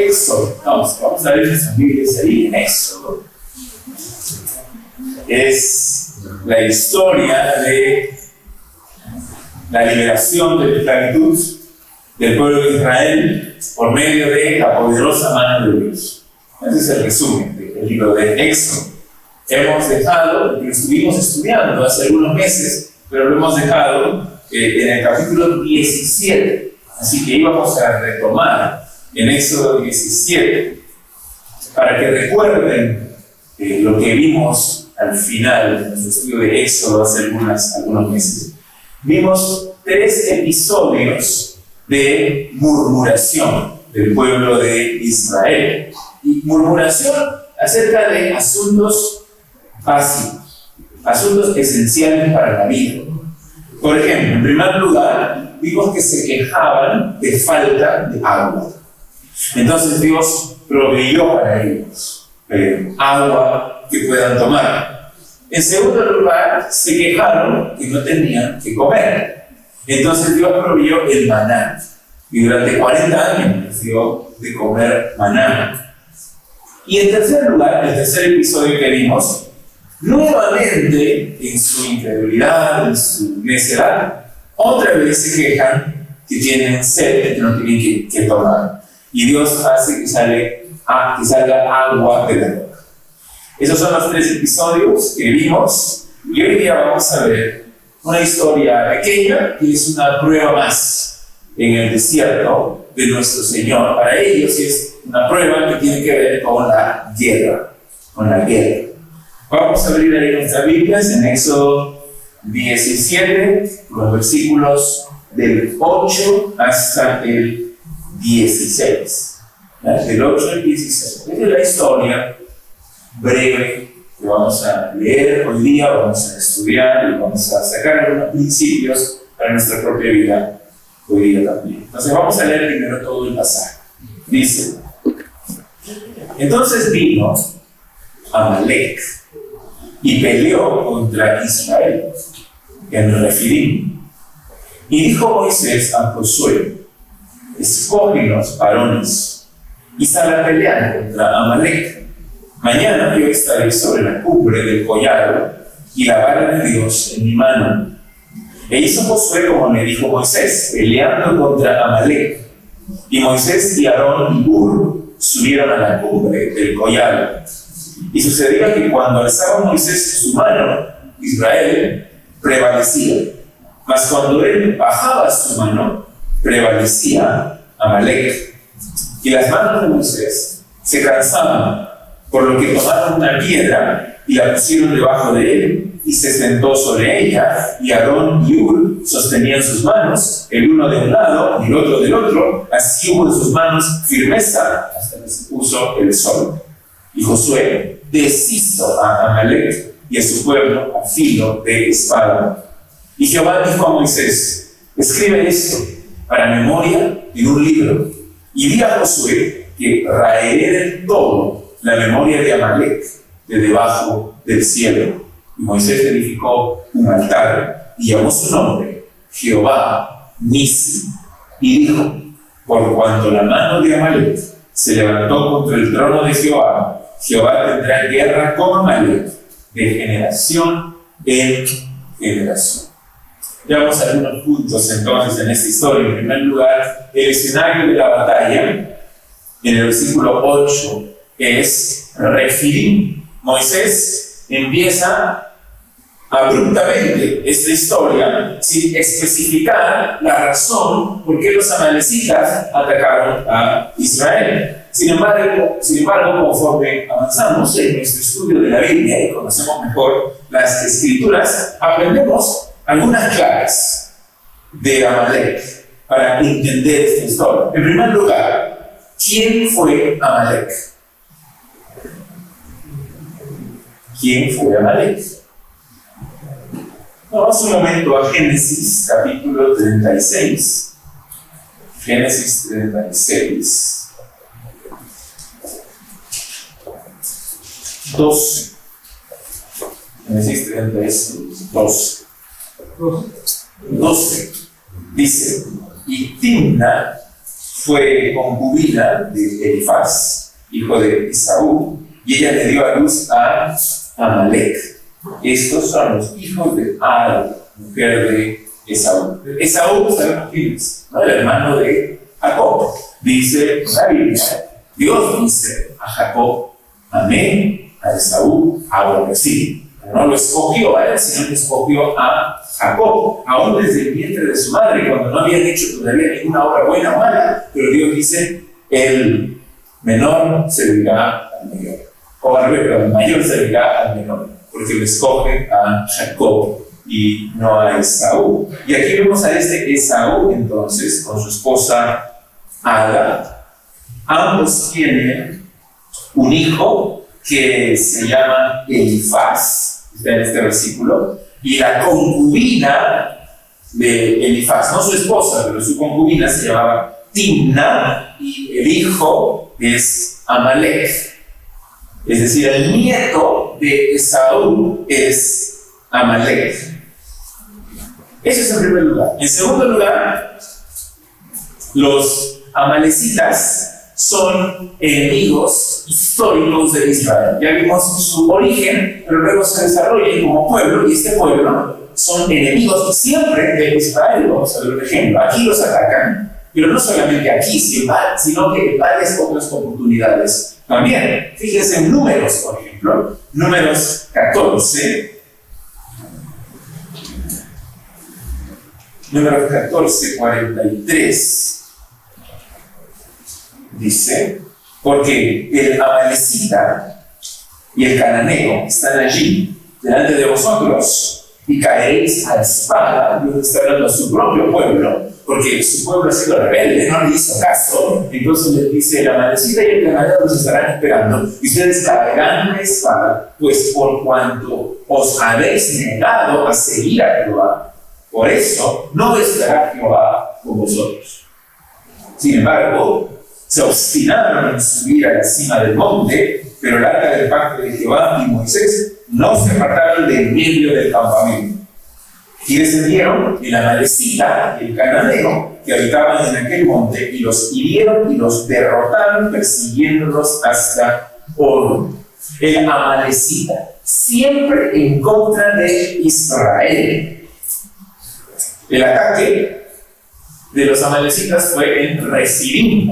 Éxodo. Vamos a ver nuestras Biblias ahí en Éxodo. Es la historia de la liberación de la esclavitud del pueblo de Israel por medio de la poderosa mano de Dios. Ese es el resumen del libro de Éxodo. Hemos dejado, lo estuvimos estudiando hace algunos meses, pero lo hemos dejado en el capítulo 17. Así que íbamos a retomar en Éxodo 17 para que recuerden lo que vimos al final de nuestro estudio de Éxodo hace algunos meses. Vimos 3 episodios de murmuración del pueblo de Israel. Y murmuración acerca de asuntos básicos, asuntos esenciales para la vida. Por ejemplo, en primer lugar, vimos que se quejaban de falta de agua. Entonces Dios proveyó para ellos agua que puedan tomar. En segundo lugar, se quejaron que no tenían que comer. Entonces Dios proveyó el maná. Y durante 40 años les dio de comer maná. Y en tercer lugar, el tercer episodio que vimos, nuevamente en su incredulidad, en su necedad, otra vez se quejan que tienen sed, que no tienen que tomar. Y Dios hace que salga agua de la roca. Esos son los 3 episodios que vimos. Y hoy día vamos a ver una historia pequeña que es una prueba más en el desierto de nuestro Señor. Para ellos es una prueba que tiene que ver con la guerra. Vamos a abrir ahí nuestras Biblias en Éxodo 17, los versículos del 8 hasta el 16. Del 8 al 16. Esta es la historia breve que vamos a leer hoy día, vamos a estudiar y vamos a sacar algunos principios para nuestra propia vida hoy día también. Entonces vamos a leer primero todo el pasaje. Dice: entonces vino Amalek y peleó contra Israel en Refidim. Y dijo Moisés a Josué: escógenos varones y sal a pelear contra Amalek. Mañana yo estaré sobre la cumbre del collado y la vara de Dios en mi mano. E hizo Josué como le dijo Moisés, peleando contra Amalek. Y Moisés y Aarón y Hur subieron a la cumbre del collado. Y sucedía que cuando alzaba Moisés su mano, Israel prevalecía. Mas cuando él bajaba su mano, prevalecía Amalek. Y las manos de Moisés se cansaban, por lo que tomaron una piedra y la pusieron debajo de él, y se sentó sobre ella, y Aarón y Hur sostenían sus manos, el uno de un lado y el otro del otro, así hubo en sus manos firmeza hasta que se puso el sol. Y Josué deshizo a Amalek y a su pueblo a filo de espada. Y Jehová dijo a Moisés: escribe esto para memoria en un libro, y di a Josué que raeré del todo la memoria de Amalek de debajo del cielo. Y Moisés edificó un altar y llamó su nombre Jehová Nisi. Y dijo: por cuanto la mano de Amalek se levantó contra el trono de Jehová, Jehová tendrá guerra con Amalek de generación en generación. Ya vamos a algunos puntos entonces en esta historia. En primer lugar, el escenario de la batalla en el versículo 8 es Refidim. Moisés empieza abruptamente esta historia sin especificar la razón por qué los amalecitas atacaron a Israel. Sin embargo, conforme avanzamos en nuestro estudio de la Biblia y conocemos mejor las Escrituras, aprendemos algunas claves de Amalek para entender esta historia. En primer lugar, ¿quién fue Amalek? ¿Quién fue Amalek? Vamos un momento a Génesis, capítulo 36. Génesis 36. 12. Génesis 36, 12. 12. Dice: y Timna fue concubina de Elifaz, hijo de Esaú, y ella le dio a luz a Amalek. Estos son los hijos de Ada, mujer de Esaú. Esaú, sabemos quién es, ¿no? El hermano de Jacob. Dice la Biblia, Dios dice a Jacob, amén, a Esaú aborrecí. No lo escogió a él, sino que escogió a Jacob, aún desde el vientre de su madre, cuando no habían hecho todavía ninguna obra buena o mala, pero Dios dice, el menor servirá al mayor, o al revés, el mayor servirá al menor, porque le escoge a Jacob y no a Esaú. Y aquí vemos a este Esaú, entonces, con su esposa Ada. Ambos tienen un hijo que se llama Elifaz, está en este versículo, y la concubina de Elifaz, no su esposa, pero su concubina se llamaba Timna, y el hijo es Amalek. Es decir, el nieto de Esaú es Amalek. Eso es en primer lugar. En segundo lugar, los amalecitas son enemigos históricos de Israel. Ya vimos su origen, pero luego se desarrollan como pueblo, y este pueblo son enemigos siempre de Israel. Vamos a ver un ejemplo. Aquí los atacan, pero no solamente aquí, sino que en varias otras oportunidades también. Fíjense en Números, por ejemplo, Números 14. Números 14, 43. Dice, porque el amalecita y el cananeo están allí delante de vosotros y caeréis a la espada. Dios está hablando a su propio pueblo, porque su pueblo ha sido rebelde, no le hizo caso. Entonces les dice, el amalecita y el cananeo los estarán esperando y ustedes caerán a la espada, pues por cuanto os habéis negado a seguir a Jehová, por eso no estará Jehová con vosotros. Sin embargo, se obstinaron en subir a la cima del monte, pero el arca del pacto de Jehová y Moisés no se apartaron de en medio del campamento. Y descendieron el amalecita y el cananeo que habitaban en aquel monte, y los hirieron y los derrotaron, persiguiéndolos hasta Oreb. El amalecita, siempre en contra de Israel. El ataque de los amalecitas fue en Refidim,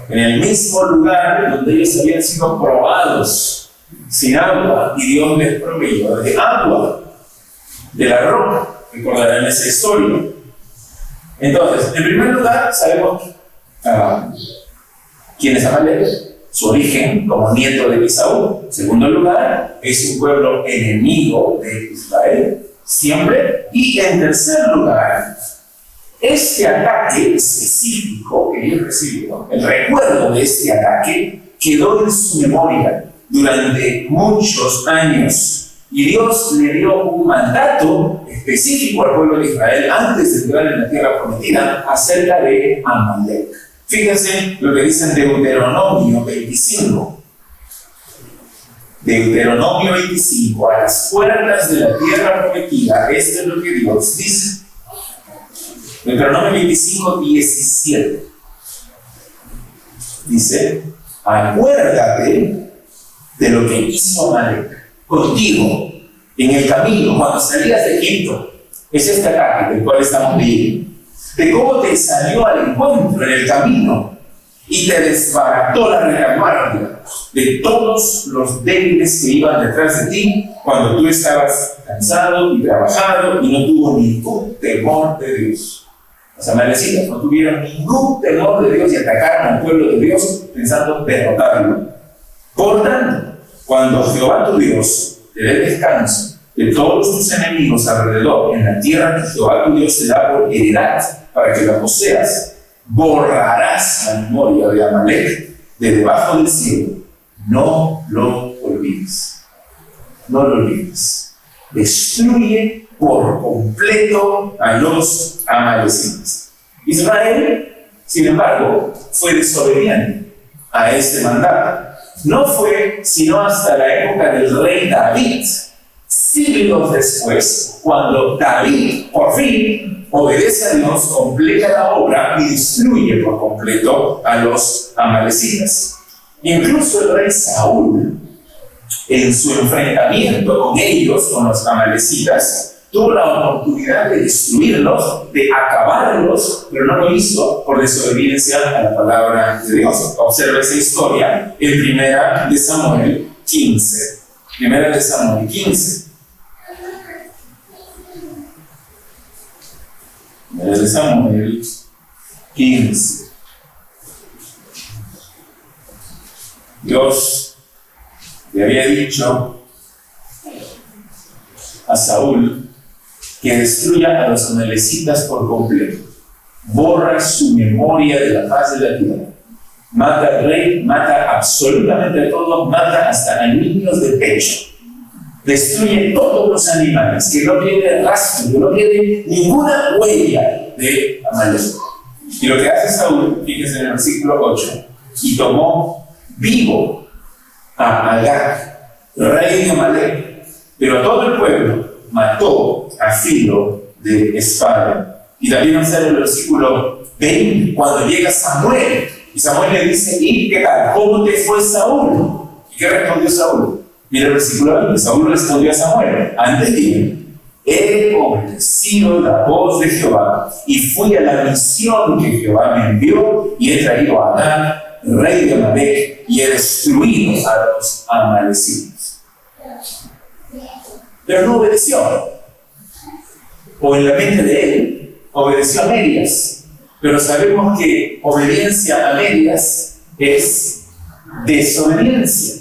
en el mismo lugar donde ellos habían sido probados sin agua, y Dios les proveyó de agua de la roca. Recordarán esa historia. Entonces, en primer lugar, sabemos quién es Amalek, su origen como nieto de Esaú. En segundo lugar, es un pueblo enemigo de Israel, siempre. Y en tercer lugar, este ataque específico que ellos recibieron, el recuerdo de este ataque, quedó en su memoria durante muchos años. Y Dios le dio un mandato específico al pueblo de Israel antes de entrar en la tierra prometida acerca de Amalek. Fíjense lo que dice en Deuteronomio 25. Deuteronomio 25, a las puertas de la tierra prometida, esto es lo que Dios dice. Deuteronomio 25, 17. Dice, acuérdate de lo que hizo Amalek contigo en el camino cuando salías de Egipto. Es este ataque del cual estamos viendo. De cómo te salió al encuentro en el camino y te desbarató la retaguardia de todos los débiles que iban detrás de ti cuando tú estabas cansado y trabajado y no tuvo ningún temor de Dios. Los amalecitas no tuvieron ningún temor de Dios y atacaron al pueblo de Dios pensando derrotarlo. Por tanto, cuando Jehová tu Dios te dé descanso de todos tus enemigos alrededor en la tierra que Jehová tu Dios te da por heredad para que la poseas, borrarás la memoria de Amalek de debajo del cielo. No lo olvides. No lo olvides. Destruye por completo a los amalecitas. Israel, sin embargo, fue desobediente a este mandato. No fue sino hasta la época del rey David, siglos después, cuando David, por fin, obedece a Dios, completa la obra y destruye por completo a los amalecitas. Incluso el rey Saúl, en su enfrentamiento con ellos, con los amalecitas, tuvo la oportunidad de destruirlos, de acabarlos, pero no lo hizo por desobediencia a la palabra de Dios. Observa esa historia en Primera de Samuel 15. Primera de Samuel 15. Primera de Samuel 15. Dios le había dicho a Saúl que destruya a los amalecitas por completo. Borra su memoria de la faz de la tierra. Mata al rey, mata absolutamente a todos, mata hasta a niños de pecho. Destruye todos los animales, que no tiene rastro, que no tiene ninguna huella de Amalek. Y lo que hace Saúl, fíjense en el versículo 8, y tomó vivo a Agag, rey de Amalek, pero a todo el pueblo mató a filo de espada. Y también vamos a ver el versículo 20, cuando llega Samuel, y Samuel le dice, ¿y qué tal? ¿Cómo te fue Saúl? ¿Y qué respondió Saúl? Mira el versículo 20, Saúl respondió a Samuel, antes dije, he obedecido la voz de Jehová, y fui a la misión que Jehová me envió, y he traído a Agag, rey de Amalek, y he destruido a los amalecitas. Pero no obedeció. O en la mente de él, obedeció a medias. Pero sabemos que obediencia a medias es desobediencia.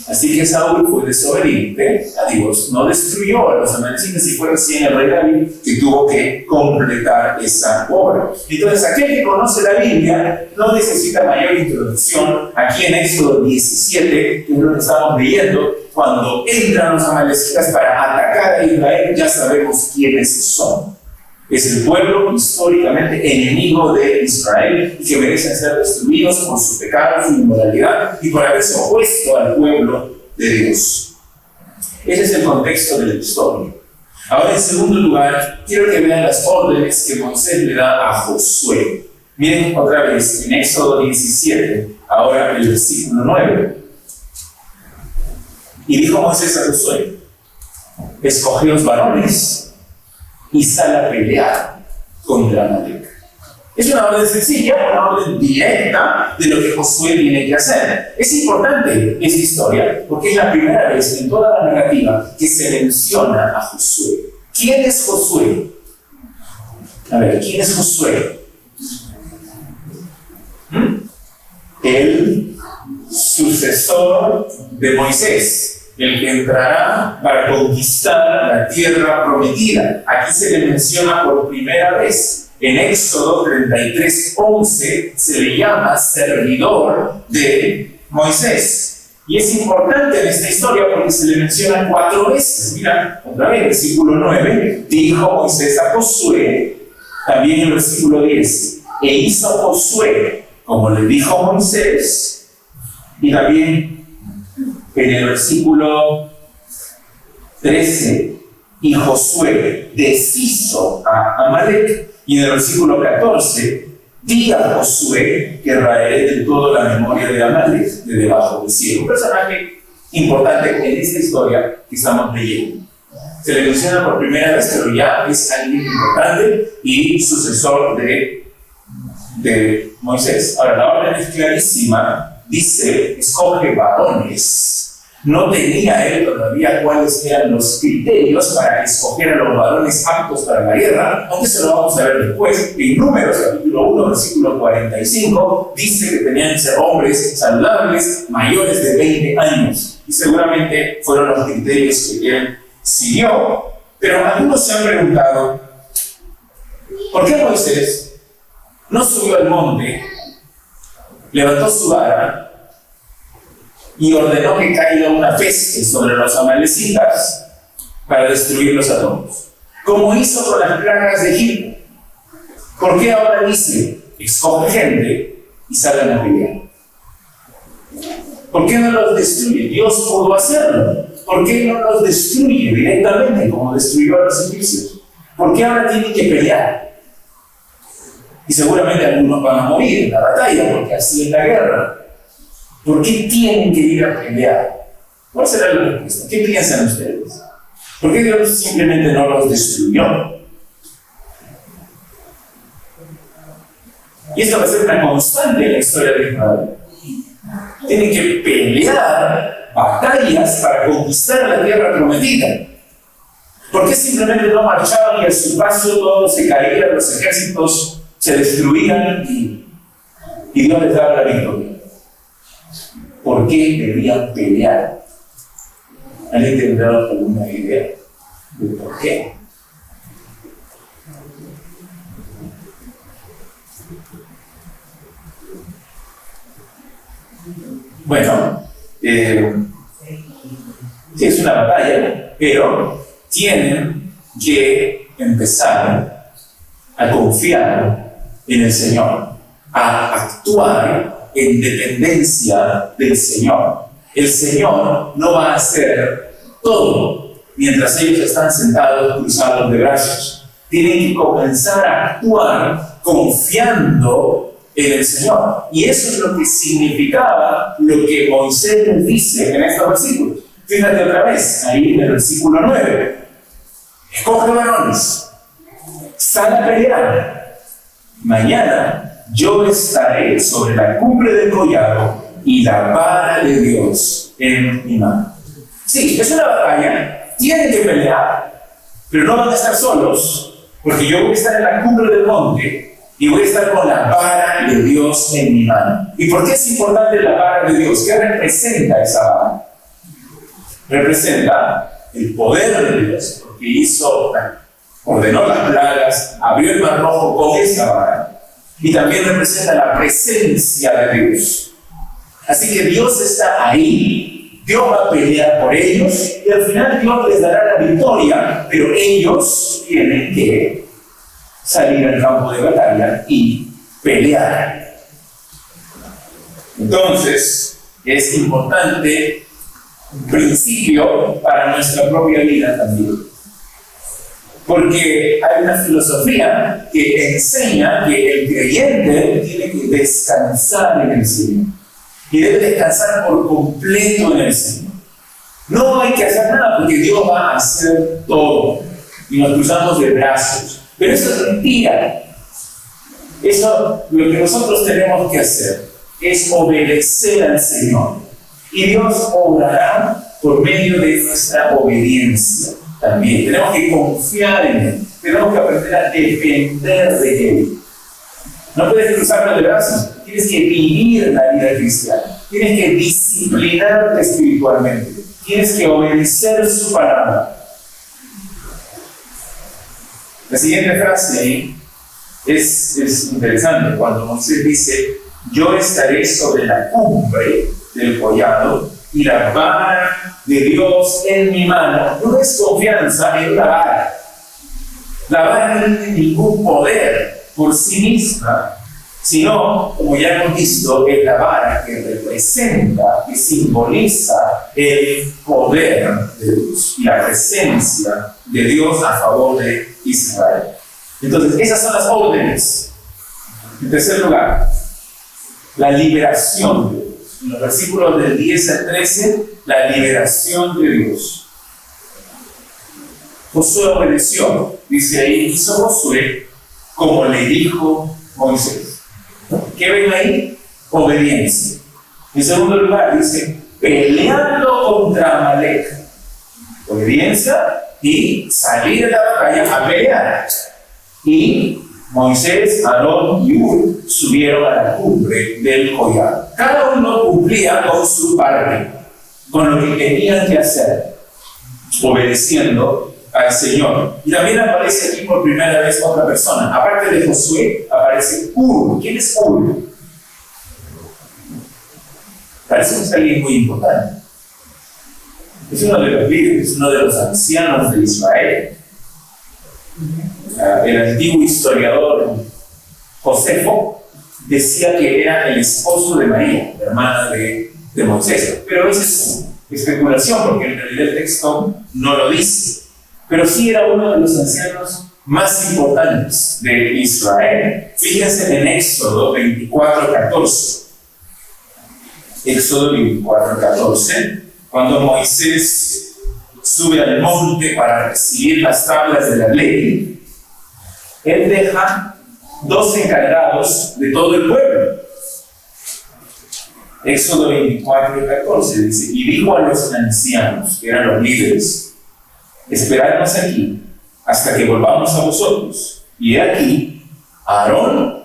Así que Saúl fue desobediente a Dios, no destruyó a los amalecitas, y fue recién el rey David que tuvo que completar esa obra. Entonces, aquel que conoce la Biblia no necesita mayor introducción. Aquí en Éxodo 17, que es lo que estamos leyendo, cuando entran los amalecitas para atacar a Israel, ya sabemos quiénes son. Es el pueblo históricamente enemigo de Israel y que merecen ser destruidos por su pecado, su inmoralidad y por haberse opuesto al pueblo de Dios. Ese es el contexto de la historia. Ahora, en segundo lugar, quiero que vean las órdenes que Moisés le da a Josué. Miren otra vez en Éxodo 17, ahora el versículo 9. Y dijo Moisés a Josué, escogeos varones y sal a pelear contra Amalek. Es una orden sencilla, una orden directa de lo que Josué tiene que hacer. Es importante esta historia porque es la primera vez en toda la narrativa que se menciona a Josué. ¿Quién es Josué? A ver, ¿quién es Josué? El sucesor de Moisés, el que entrará para conquistar la tierra prometida. Aquí se le menciona por primera vez. En Éxodo 33:11 se le llama servidor de Moisés. Y es importante en esta historia porque se le menciona 4 veces. Mira, otra vez, versículo 9, dijo Moisés a Josué, también en el versículo 10, e hizo Josué como le dijo Moisés, y también en el versículo 13, y Josué deshizo a Amalek, y en el versículo 14, di a Josué que raeré de todo la memoria de Amalek de debajo del cielo. Un personaje importante en esta historia que estamos leyendo. Se le menciona por primera vez, pero ya es alguien importante y sucesor de Moisés. Ahora, la orden es clarísima, dice, escoge varones. No tenía él todavía cuáles eran los criterios para escoger a los varones aptos para la guerra, aunque se lo vamos a ver después. En Números, capítulo 1, versículo 45, dice que tenían que ser hombres saludables, mayores de 20 años. Y seguramente fueron los criterios que él siguió. Pero algunos se han preguntado, ¿por qué Moisés no subió al monte, levantó su vara y ordenó que caiga una peste sobre los amalecitas para destruirlos a todos, como hizo con las plagas de Egipto? ¿Por qué ahora dice, escoge gente y salgan a pelear? ¿Por qué no los destruye? Dios pudo hacerlo. ¿Por qué no los destruye directamente como destruyó a los egipcios? ¿Por qué ahora tienen que pelear? Y seguramente algunos van a morir en la batalla, porque así es la guerra. ¿Por qué tienen que ir a pelear? ¿Cuál será la respuesta? ¿Qué piensan ustedes? ¿Por qué Dios simplemente no los destruyó? Y esto va a ser una constante en la historia de Israel. Tienen que pelear batallas para conquistar la tierra prometida. ¿Por qué simplemente no marchaban y a su paso todo se caía, los ejércitos se destruían y Dios les daba la victoria? ¿Por qué debían pelear? ¿Alguien tendrá alguna idea de por qué? Bueno, sí es una batalla, pero tienen que empezar a confiar en el Señor, a actuar en dependencia del Señor. El Señor no va a hacer todo mientras ellos están sentados cruzados de brazos. Tienen que comenzar a actuar confiando en el Señor. Y eso es lo que significaba lo que Moisés les dice en estos versículos. Fíjate otra vez, ahí en el versículo 9. Escoge varones, sal a pelear. Mañana yo estaré sobre la cumbre del collado y la vara de Dios en mi mano. Sí, es una batalla, tienen que pelear, pero no van a estar solos, porque yo voy a estar en la cumbre del monte y voy a estar con la vara de Dios en mi mano. ¿Y por qué es importante la vara de Dios? ¿Qué representa esa vara? Representa el poder de Dios, porque ordenó las plagas, abrió el mar rojo con esa vara, y también representa la presencia de Dios. Así que Dios está ahí, Dios va a pelear por ellos, y al final Dios les dará la victoria, pero ellos tienen que salir al campo de batalla y pelear. Entonces, es importante un principio para nuestra propia vida también. Porque hay una filosofía que enseña que el creyente tiene que descansar en el Señor. Y debe descansar por completo en el Señor. No hay que hacer nada porque Dios va a hacer todo. Y nos cruzamos de brazos. Pero eso es mentira. Eso, lo que nosotros tenemos que hacer es obedecer al Señor. Y Dios obrará por medio de nuestra obediencia también. Tenemos que confiar en Él. Tenemos que aprender a depender de Él. No puedes cruzarnos de brazos. Tienes que vivir la vida cristiana. Tienes que disciplinarte espiritualmente. Tienes que obedecer su palabra. La siguiente frase ahí es interesante. Cuando Moisés dice: yo estaré sobre la cumbre del collado y la vara de Dios en mi mano. No es confianza en la vara. La vara no tiene ningún poder por sí misma, sino, como ya hemos visto, es la vara que representa, que simboliza el poder de Dios y la presencia de Dios a favor de Israel. Entonces, esas son las órdenes. En tercer lugar, la liberación de Dios. En los versículos del 10 al 13, la liberación de Dios. Josué obedeció, dice ahí, hizo Josué como le dijo Moisés. ¿Qué ven ahí? Obediencia. En segundo lugar, dice, peleando contra Amalek. Obediencia y salir de la batalla a pelear. Y Moisés, Aarón y Hur subieron a la cumbre del collado. Cada uno cumplía con su parte, con lo que tenían que hacer, obedeciendo al Señor. Y también aparece aquí por primera vez otra persona. Aparte de Josué, aparece Hur. ¿Quién es Hur? Parece que es alguien muy importante. Es uno de los líderes, uno de los ancianos de Israel. El antiguo historiador Josefo decía que era el esposo de María, la hermana de Moisés. Pero esa es especulación, porque en realidad el texto no lo dice. Pero sí era uno de los ancianos más importantes de Israel. Fíjense en Éxodo 24:14. Éxodo 24:14, cuando Moisés sube al monte para recibir las tablas de la ley, él deja 2 encargados de todo el pueblo. Éxodo 24:14 dice: y dijo a los ancianos, que eran los líderes, esperadnos aquí hasta que volvamos a vosotros. Y aquí, Aarón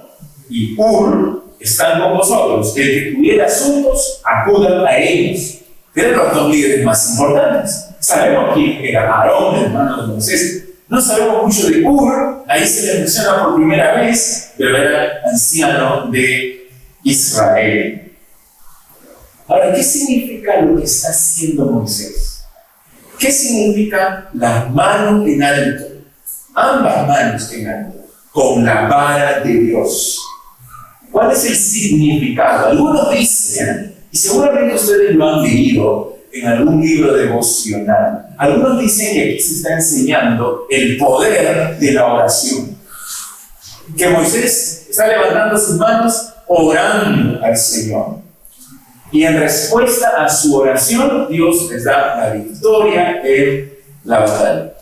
y Hur están con vosotros. El que tuviera asuntos, acudan a ellos. Eran los 2 líderes más importantes. Sabemos quién era Aarón, el hermano de Moisés. No sabemos mucho de Hur, ahí se le menciona por primera vez, pero era anciano de Israel. Ahora, ¿qué significa lo que está haciendo Moisés? ¿Qué significa la mano en alto? Ambas manos en alto, con la vara de Dios. ¿Cuál es el significado? Algunos dicen, y seguramente ustedes lo han leído en algún libro devocional, algunos dicen que aquí se está enseñando el poder de la oración. Que Moisés está levantando sus manos orando al Señor. Y en respuesta a su oración, Dios les da la victoria en la batalla.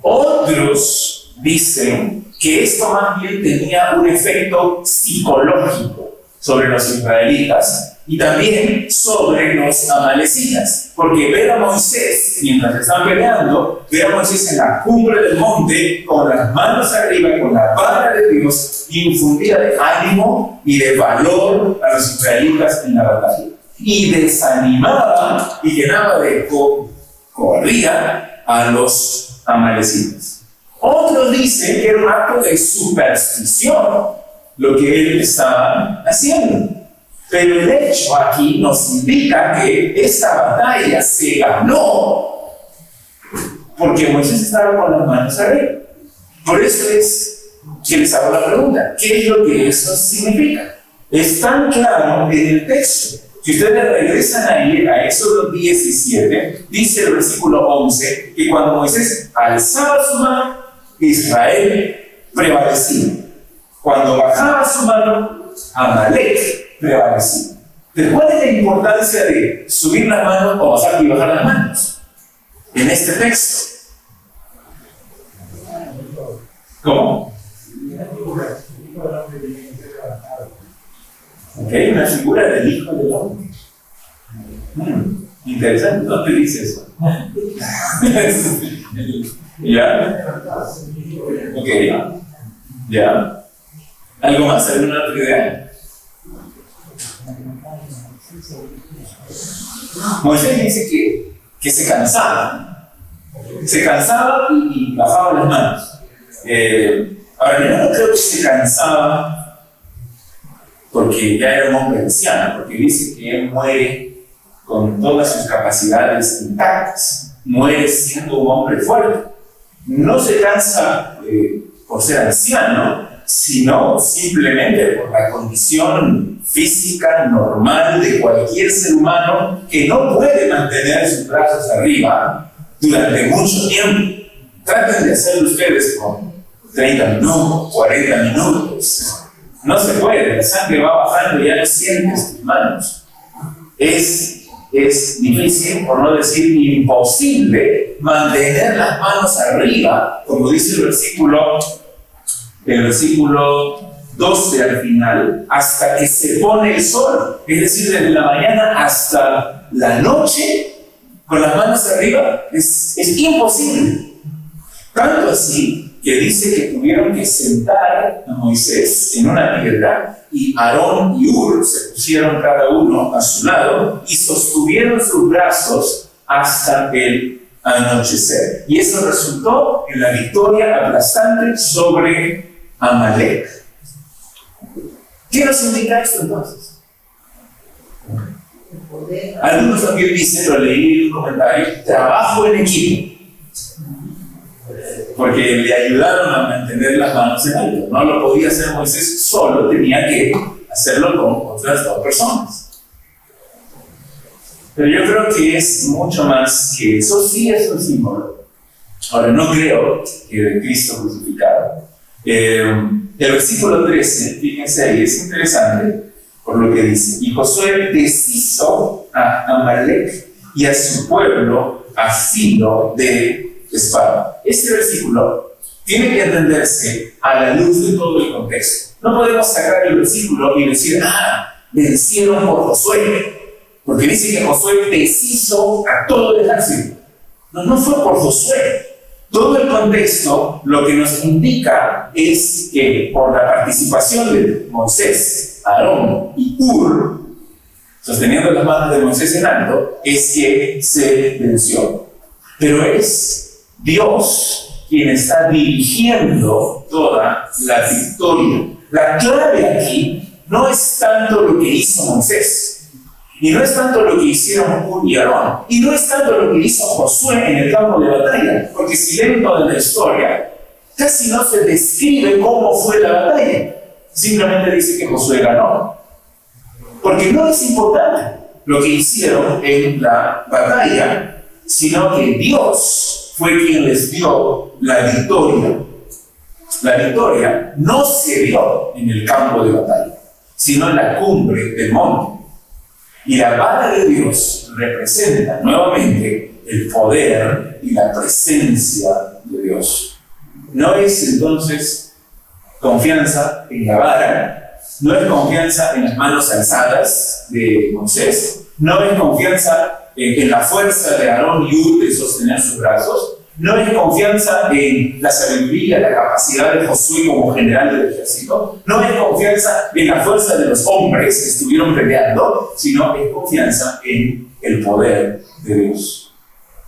Otros dicen que esto más bien tenía un efecto psicológico sobre los israelitas y también sobre los amalecitas, porque ver a Moisés mientras están peleando, ver a Moisés en la cumbre del monte con las manos arriba, con la vara de Dios, infundía de ánimo y de valor a los israelitas en la batalla, y desanimaba y llenaba de cobardía a los amalecitas. Otros dicen que era un acto de superstición lo que él estaba haciendo. Pero el hecho aquí nos indica que esta batalla se ganó porque Moisés estaba con las manos arriba. Por eso es que les hago la pregunta: ¿qué es lo que eso significa? Es tan claro en el texto. Si ustedes regresan ahí a Éxodo 17, dice el versículo 11 que cuando Moisés alzaba su mano, Israel prevalecía. Cuando bajaba su mano, Amalek prevalecía. Pero ¿cuál es la importancia de subir las manos o bajar y bajar las manos en este texto? ¿Cómo? Ok, una figura del Hijo del Hombre. Interesante, ¿dónde dice eso? ¿Ya? Ok, ¿ya? ¿Algo más? ¿Alguna otra idea? Moisés dice que se cansaba. Se cansaba y bajaba las manos. Ahora, yo no creo que se cansaba porque ya era un hombre anciano, porque dice que él muere con todas sus capacidades intactas, muere siendo un hombre fuerte. No se cansa por ser anciano, sino simplemente por la condición física normal de cualquier ser humano que no puede mantener sus brazos arriba durante mucho tiempo. Traten de hacerlo ustedes con 30 minutos, 40 minutos. No se puede, la sangre va bajando y ya no sientes tus manos. Es difícil, por no decir imposible, mantener las manos arriba, como dice el versículo 12 al final, hasta que se pone el sol. Es decir, desde la mañana hasta la noche, con las manos arriba, es imposible. Tanto así que dice que tuvieron que sentar a Moisés en una piedra y Aarón y Hur se pusieron cada uno a su lado y sostuvieron sus brazos hasta el anochecer. Y eso resultó en la victoria aplastante sobre Amalek. ¿Qué nos indica esto entonces? Algunos también dicen, lo leí en un comentario, trabajo en equipo. Porque le ayudaron a mantener las manos en alto. No lo podía hacer Moisés solo, tenía que hacerlo con otras 2 personas. Pero yo creo que es mucho más que eso. Sí es un símbolo Ahora, no creo que de Cristo crucificado. El versículo 13, fíjense ahí, es interesante por lo que dice. Y Josué deshizo a Amalek y a su pueblo a filo de espada. Este versículo tiene que entenderse a la luz de todo el contexto. No podemos sacar el versículo y decir, vencieron por Josué, porque dice que Josué deshizo a todo el ejército. No fue por Josué. Todo el contexto lo que nos indica es que por la participación de Moisés, Aarón y Hur, sosteniendo las manos de Moisés en alto, es que se venció. Pero es Dios quien está dirigiendo toda la victoria. La clave aquí no es tanto lo que hizo Moisés, y no es tanto lo que hicieron Hur y Aarón, y no es tanto lo que hizo Josué en el campo de batalla, porque si leen toda la historia, casi no se describe cómo fue la batalla. Simplemente dice que Josué ganó. Porque no es importante lo que hicieron en la batalla, sino que Dios fue quien les dio la victoria. La victoria no se dio en el campo de batalla, sino en la cumbre del monte. Y la vara de Dios representa nuevamente el poder y la presencia de Dios. No es entonces confianza en la vara, no es confianza en las manos alzadas de Moisés, no es confianza en la fuerza de Aarón y Hur de sostener sus brazos, no es confianza en la sabiduría, la capacidad de Josué como general del ejército, no es confianza en la fuerza de los hombres que estuvieron peleando, sino es confianza en el poder de Dios.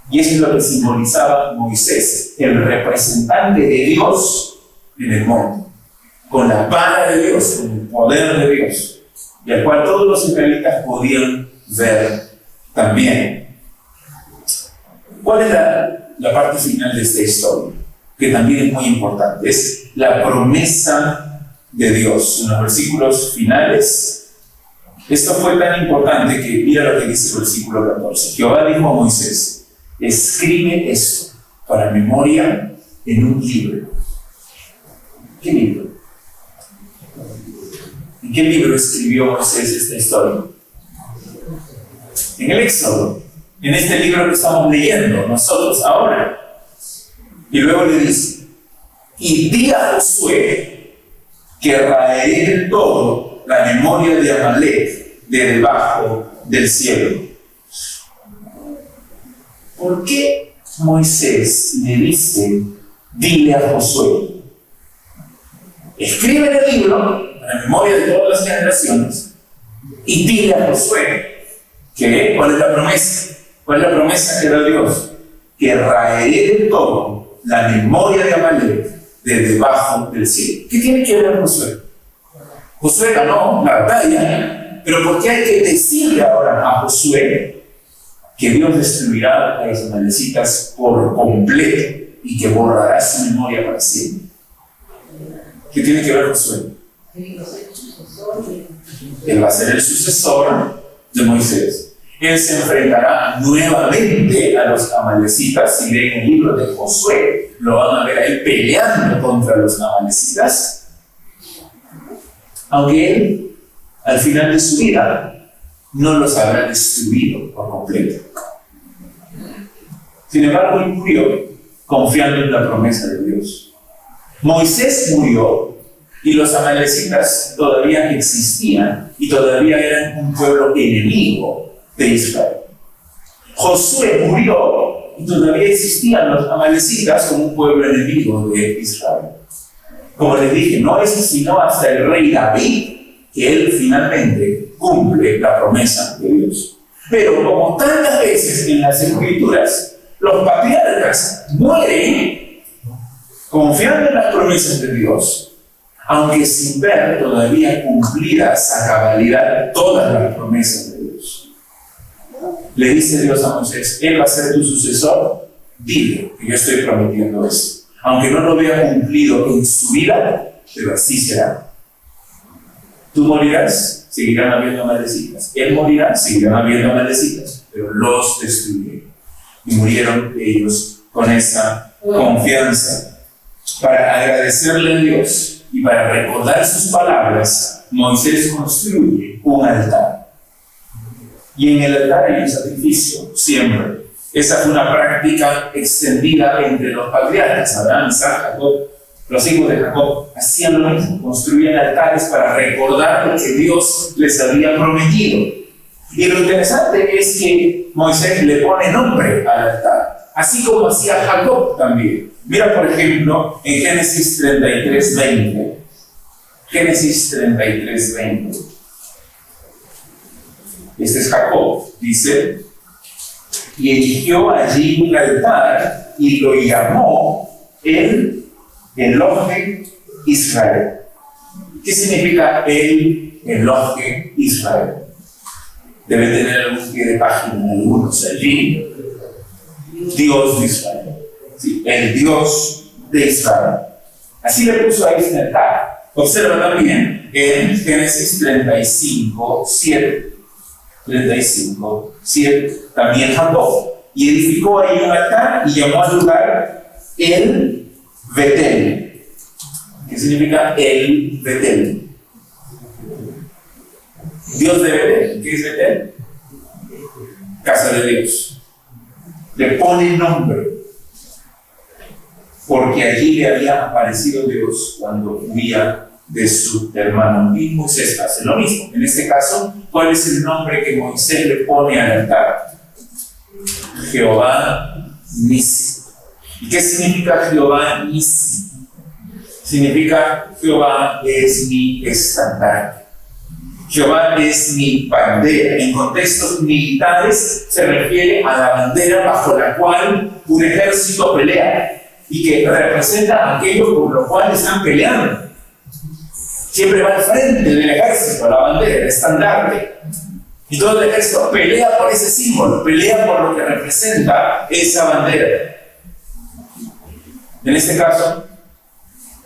Y eso es lo que simbolizaba Moisés, el representante de Dios en el monte, con la vara de Dios, con el poder de Dios, y al cual todos los israelitas podían ver también. ¿Cuál es la parte final de esta historia? Que también es muy importante. Es la promesa de Dios. En los versículos finales, esto fue tan importante que mira lo que dice el versículo 14. Jehová dijo a Moisés: escribe esto para memoria en un libro. ¿Qué libro? ¿En qué libro escribió Moisés esta historia? En el Éxodo. En este libro que estamos leyendo nosotros ahora. Y luego le dice: y di a Josué que raeré del todo la memoria de Amalek de debajo del cielo. ¿Por qué Moisés le dice: dile a Josué? Escribe el libro, la memoria de todas las generaciones, y dile a Josué que, ¿cuál es la promesa? ¿Cuál es la promesa que da Dios? Que raeré del todo la memoria de Amalek de debajo del cielo. ¿Qué tiene que ver Josué? Josué ganó la batalla, pero ¿por qué hay que decirle ahora a Josué que Dios destruirá a los amalecitas por completo y que borrará su memoria para siempre? ¿Qué tiene que ver Josué? Él va a ser el sucesor de Moisés. Él se enfrentará nuevamente a los amalecitas. Si leen el libro de Josué, lo van a ver a él peleando contra los amalecitas. Aunque él, al final de su vida, no los habrá destruido por completo. Sin embargo, él murió confiando en la promesa de Dios. Moisés murió y los amalecitas todavía existían y todavía eran un pueblo enemigo de Israel. Josué murió y todavía existían los amalecitas como un pueblo enemigo de Israel. Como les dije, no es sino hasta el rey David que él finalmente cumple la promesa de Dios. Pero como tantas veces en las Escrituras, los patriarcas mueren confiando en las promesas de Dios, aunque sin ver todavía cumplidas a cabalidad todas las promesas de Dios. Le dice Dios a Moisés: él va a ser tu sucesor, dile que yo estoy prometiendo eso. Aunque no lo vea cumplido en su vida, pero así será. Tú morirás, seguirán habiendo amalecitas. Él morirá, seguirán habiendo amalecitas, pero los destruiré. Y murieron ellos con esa confianza, para agradecerle a Dios y para recordar sus palabras, Moisés construye un altar. Y en el altar hay un sacrificio, siempre. Esa fue una práctica extendida entre los patriarcas, Abraham, Isaac, Jacob. Los hijos de Jacob hacían lo mismo, construían altares para recordar lo que Dios les había prometido. Y lo interesante es que Moisés le pone nombre al altar, así como hacía Jacob también. Mira, por ejemplo, en Génesis 33:20. Génesis 33:20. Este es Jacob, dice, y eligió allí un altar y lo llamó el Elohe Israel. ¿Qué significa el Elohe Israel? Debe tener algún pie de página, algunos allí. Dios de Israel. Sí, el Dios de Israel. Así le puso a este altar. Observa también en Génesis 35:7. 35:7. También Jacob. Y edificó ahí un altar y llamó al lugar el Betel. ¿Qué significa el Betel? Dios de Betel. ¿Qué es Betel? Casa de Dios. Le pone nombre, porque allí le había aparecido Dios cuando huía de su hermano. Y Moisés hace lo mismo. En este caso, ¿cuál es el nombre que Moisés le pone al altar? Jehová Nisi. ¿Y qué significa Jehová Nisi? Significa Jehová es mi estandarte. Jehová es mi bandera. En contextos militares se refiere a la bandera bajo la cual un ejército pelea y que representa aquello por lo cual están peleando. Siempre va al frente del ejército, la bandera, el estandarte. Y todo el ejército pelea por ese símbolo, pelea por lo que representa esa bandera. En este caso,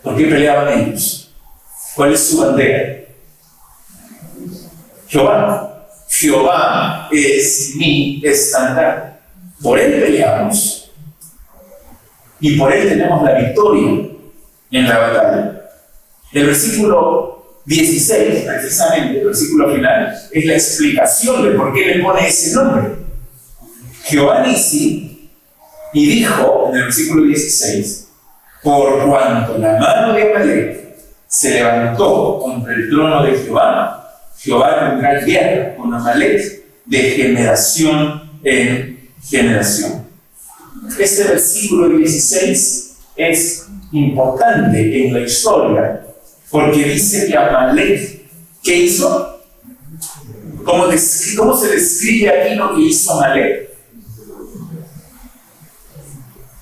¿por qué peleaban ellos? ¿Cuál es su bandera? Jehová. Jehová es mi estandarte. Por él peleamos y por él tenemos la victoria en la batalla. El versículo 16, precisamente, el versículo final, es la explicación de por qué le pone ese nombre. Jehová Nisi, y dijo en el versículo 16, por cuanto la mano de Amalek se levantó contra el trono de Jehová, Jehová tendrá guerra con Amalek de generación en generación. Este versículo 16 es importante en la historia porque dice que Amalek, ¿qué hizo? ¿Cómo se describe aquí lo que hizo Amalek?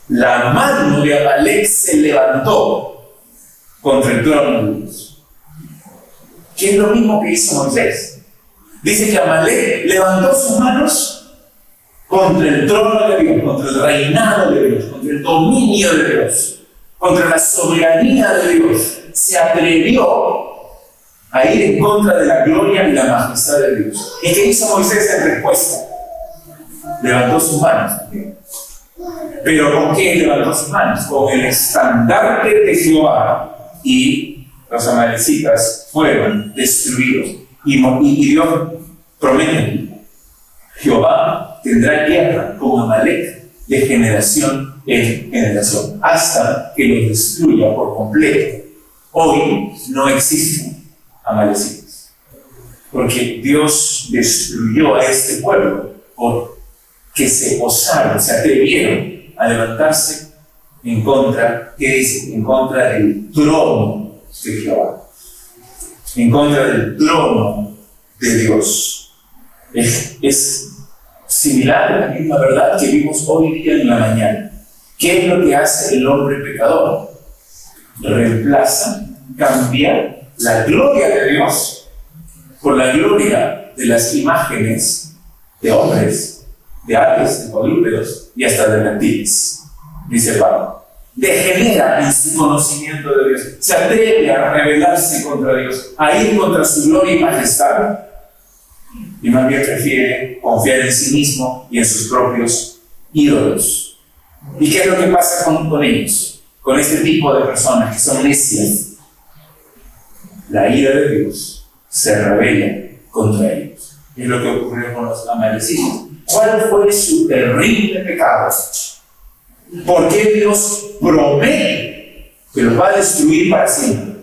La mano de Amalek se levantó contra el trono de Dios. ¿Qué es lo mismo que hizo Moisés? Dice que Amalek levantó sus manos contra el trono de Dios, contra el reinado de Dios, contra el dominio de Dios, contra la soberanía de Dios. Se atrevió a ir en contra de la gloria y la majestad de Dios. ¿Y qué hizo Moisés en respuesta? Levantó sus manos. ¿Pero con qué levantó sus manos? Con el estandarte de Jehová. Y los amalecitas fueron destruidos. Y Dios promete: Jehová tendrá guerra con Amalek de generación en generación, hasta que los destruya por completo. Hoy no existen amalecitas, porque Dios destruyó a este pueblo porque se osaron, se atrevieron a levantarse en contra, ¿qué dice? En contra del trono de Jehová, en contra del trono de Dios. Es similar a la misma verdad que vimos hoy día en la mañana. ¿Qué es lo que hace el hombre pecador? Reemplaza, cambia la gloria de Dios por la gloria de las imágenes de hombres, de aves, de cuadrúpedos y hasta de reptiles, dice Pablo. Degenera en su conocimiento de Dios, se atreve a rebelarse contra Dios, a ir contra su gloria y majestad, y más bien prefiere confiar en sí mismo y en sus propios ídolos. ¿Y qué es lo que pasa con ellos? Con este tipo de personas que son necias. La ira de Dios se revela contra ellos. Es lo que ocurrió con los amalecitas. ¿Cuál fue su terrible pecado? ¿Por qué Dios promete que los va a destruir para siempre?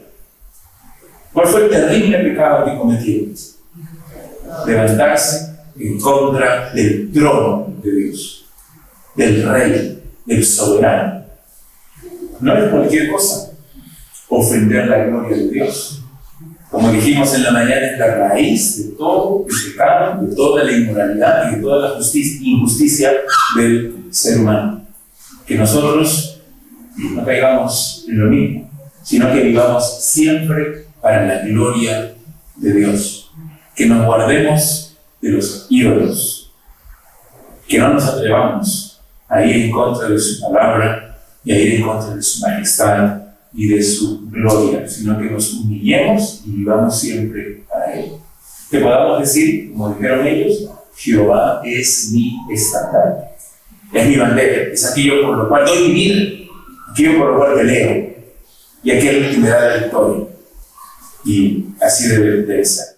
¿Cuál fue el terrible pecado que cometieron? Levantarse en contra del trono de Dios, del Rey, del Soberano. No es cualquier cosa ofender la gloria de Dios. Como dijimos en la mañana, es la raíz de todo el pecado, de toda la inmoralidad y de toda la injusticia del ser humano. Que nosotros no caigamos en lo mismo, sino que vivamos siempre para la gloria de Dios. Que nos guardemos de los ídolos. Que no nos atrevamos a ir en contra de su palabra y a ir en contra de su majestad y de su gloria, sino que nos humillemos y vivamos siempre para Él. Que podamos decir, como dijeron ellos, Jehová es mi estandarte, es mi bandera, es aquello por lo cual doy mi vida, aquello por lo cual peleo, y aquel que me da la victoria. Y así debe ser.